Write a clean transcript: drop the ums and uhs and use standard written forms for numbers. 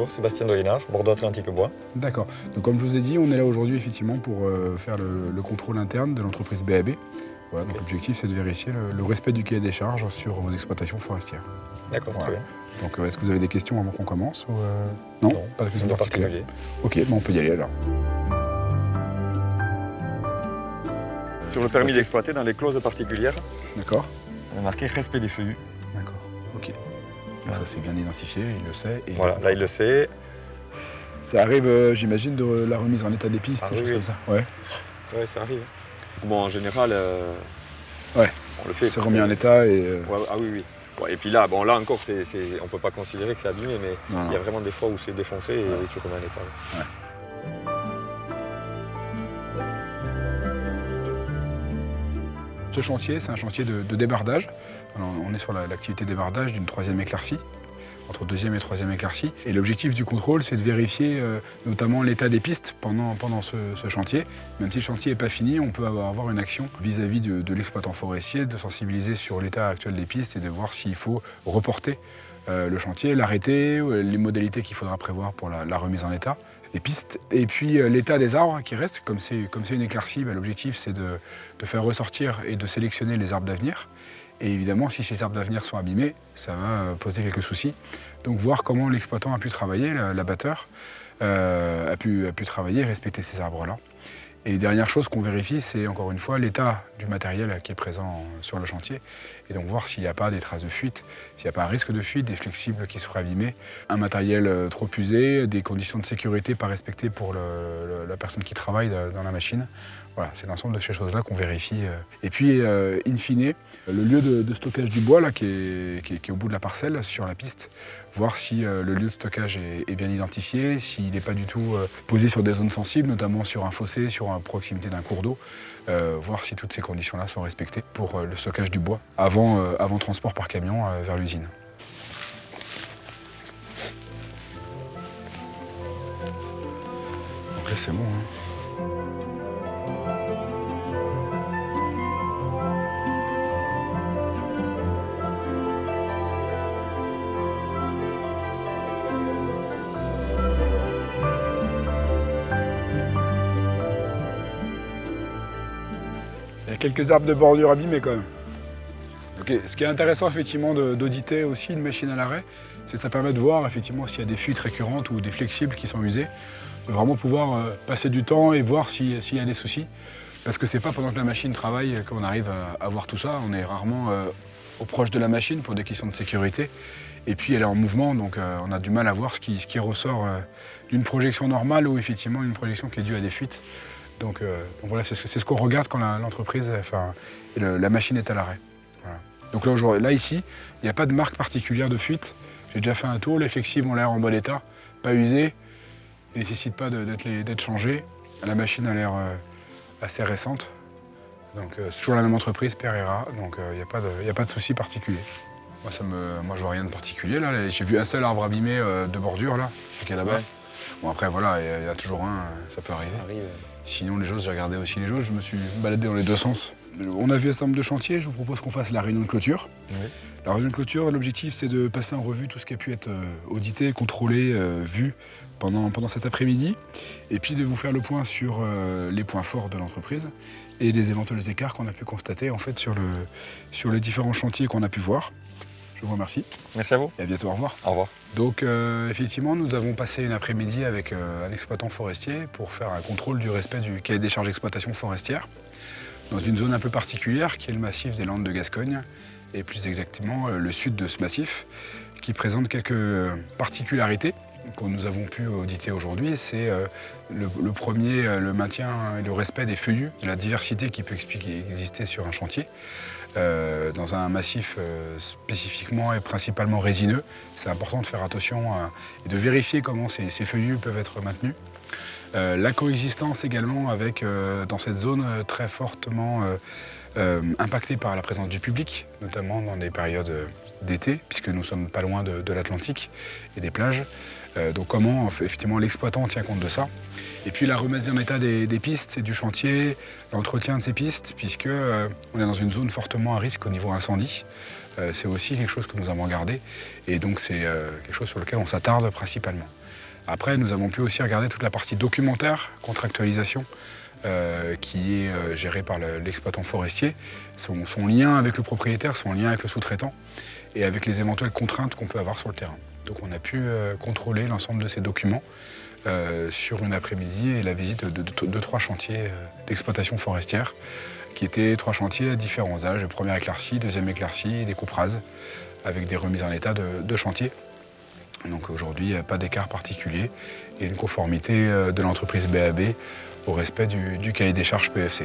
bonjour, Sébastien Doyenard, Bordeaux Atlantique Bois. D'accord. Donc comme je vous ai dit, on est là aujourd'hui effectivement pour faire le contrôle interne de l'entreprise BAB. Voilà, donc l'objectif c'est de vérifier le respect du cahier des charges sur vos exploitations forestières. D'accord, Voilà. très bien. Donc est-ce que vous avez des questions avant qu'on commence ou, Non, pas de questions de particulières. Ok, on peut y aller alors. Sur le permis d'exploiter, dans les clauses particulières, D'accord. on a marqué respect des feuillus. D'accord. Ok. Ça c'est bien identifié, il le sait. Et Voilà, là il le sait. Ça arrive, j'imagine, de la remise en état des pistes, des choses comme ça. Ouais. Ouais, ça arrive. Bon, en général, Ouais. on le fait. C'est remis en état et. Ouais, ah oui, oui. Ouais, et puis là, bon, là encore, on ne peut pas considérer que c'est abîmé, mais il y a vraiment des fois où c'est défoncé et tu remets en état. Ouais. Ce chantier, c'est un chantier de débardage. Alors, on est sur l'activité débardage d'une 3e éclaircie, entre 2e et 3e éclaircie. Et l'objectif du contrôle, c'est de vérifier notamment l'état des pistes pendant ce chantier. Même si le chantier n'est pas fini, on peut avoir une action vis-à-vis de l'exploitant forestier, de sensibiliser sur l'état actuel des pistes et de voir s'il faut reporter le chantier, l'arrêter, les modalités qu'il faudra prévoir pour la remise en état des pistes. Et puis l'état des arbres qui restent, comme c'est une éclaircie, l'objectif c'est de faire ressortir et de sélectionner les arbres d'avenir. Et évidemment, si ces arbres d'avenir sont abîmés, ça va poser quelques soucis. Donc voir comment l'exploitant a pu travailler, l'abatteur, a pu travailler et respecter ces arbres-là. Et dernière chose qu'on vérifie, c'est encore une fois l'état du matériel qui est présent sur le chantier. Et donc voir s'il n'y a pas des traces de fuite, s'il n'y a pas un risque de fuite, des flexibles qui seraient abîmés, un matériel trop usé, des conditions de sécurité pas respectées pour la personne qui travaille dans la machine. Voilà, c'est l'ensemble de ces choses-là qu'on vérifie. Et puis, in fine, le lieu de stockage du bois là, qui est au bout de la parcelle, sur la piste, voir si le lieu de stockage est bien identifié, s'il n'est pas du tout posé sur des zones sensibles, notamment sur un fossé, sur une proximité d'un cours d'eau, voir si toutes ces conditions-là sont respectées pour le stockage du bois avant transport par camion vers l'usine. Donc là c'est bon. Il y a quelques arbres de bordure abîmés quand même. Okay. Ce qui est intéressant effectivement d'auditer aussi une machine à l'arrêt, c'est que ça permet de voir effectivement s'il y a des fuites récurrentes ou des flexibles qui sont usés, de vraiment pouvoir passer du temps et voir s'il y a des soucis. Parce que c'est pas pendant que la machine travaille qu'on arrive à voir tout ça, on est rarement au proche de la machine pour des questions de sécurité. Et puis elle est en mouvement, donc on a du mal à voir ce qui ressort d'une projection normale ou effectivement une projection qui est due à des fuites. Donc voilà, c'est ce qu'on regarde quand l'entreprise, la machine est à l'arrêt. Voilà. Donc là ici, il n'y a pas de marque particulière de fuite. J'ai déjà fait un tour, les flexibles ont l'air en bon état, pas usés, ils ne nécessitent pas d'être changés. La machine a l'air assez récente. Donc c'est toujours la même entreprise, Pereira, donc il n'y a pas de souci particulier. Moi je vois rien de particulier là. J'ai vu un seul arbre abîmé de bordure là, qui est là-bas. Ouais. Bon après voilà, il y en a toujours un, ça peut arriver. Sinon les jauges, j'ai regardé aussi les jauges, je me suis baladé dans les deux sens. On a vu un certain nombre de chantiers, je vous propose qu'on fasse la réunion de clôture. Oui. La réunion de clôture, l'objectif c'est de passer en revue tout ce qui a pu être audité, contrôlé, vu pendant cet après-midi. Et puis de vous faire le point sur les points forts de l'entreprise et les éventuels écarts qu'on a pu constater en fait sur les différents chantiers qu'on a pu voir. Je vous remercie. Merci à vous. Et à bientôt, au revoir. Au revoir. Donc effectivement, nous avons passé une après-midi avec un exploitant forestier pour faire un contrôle du respect du cahier des charges d'exploitation forestière dans une zone un peu particulière qui est le massif des Landes de Gascogne et plus exactement le sud de ce massif qui présente quelques particularités que nous avons pu auditer aujourd'hui. C'est le premier, le maintien et le respect des feuillus, de la diversité qui peut exister sur un chantier. Dans un massif spécifiquement et principalement résineux, c'est important de faire attention et de vérifier comment ces feuillus peuvent être maintenus. La coexistence également avec, dans cette zone très fortement impactée par la présence du public, notamment dans des périodes d'été, puisque nous sommes pas loin de l'Atlantique et des plages. Donc comment effectivement l'exploitant tient compte de ça. Et puis la remise en état des pistes et du chantier, l'entretien de ces pistes, puisque on est dans une zone fortement à risque au niveau incendie. c'est aussi quelque chose que nous avons regardé. Et donc c'est quelque chose sur lequel on s'attarde principalement. Après, nous avons pu aussi regarder toute la partie documentaire, contractualisation, qui est gérée par l'exploitant forestier, son lien avec le propriétaire, son lien avec le sous-traitant et avec les éventuelles contraintes qu'on peut avoir sur le terrain. Donc on a pu contrôler l'ensemble de ces documents sur une après-midi et la visite de 3 chantiers d'exploitation forestière, qui étaient 3 chantiers à différents âges, première éclaircie, deuxième éclaircie, des coupes rases, avec des remises en état de chantier. Donc aujourd'hui, pas d'écart particulier et une conformité de l'entreprise BAB au respect du cahier des charges PEFC.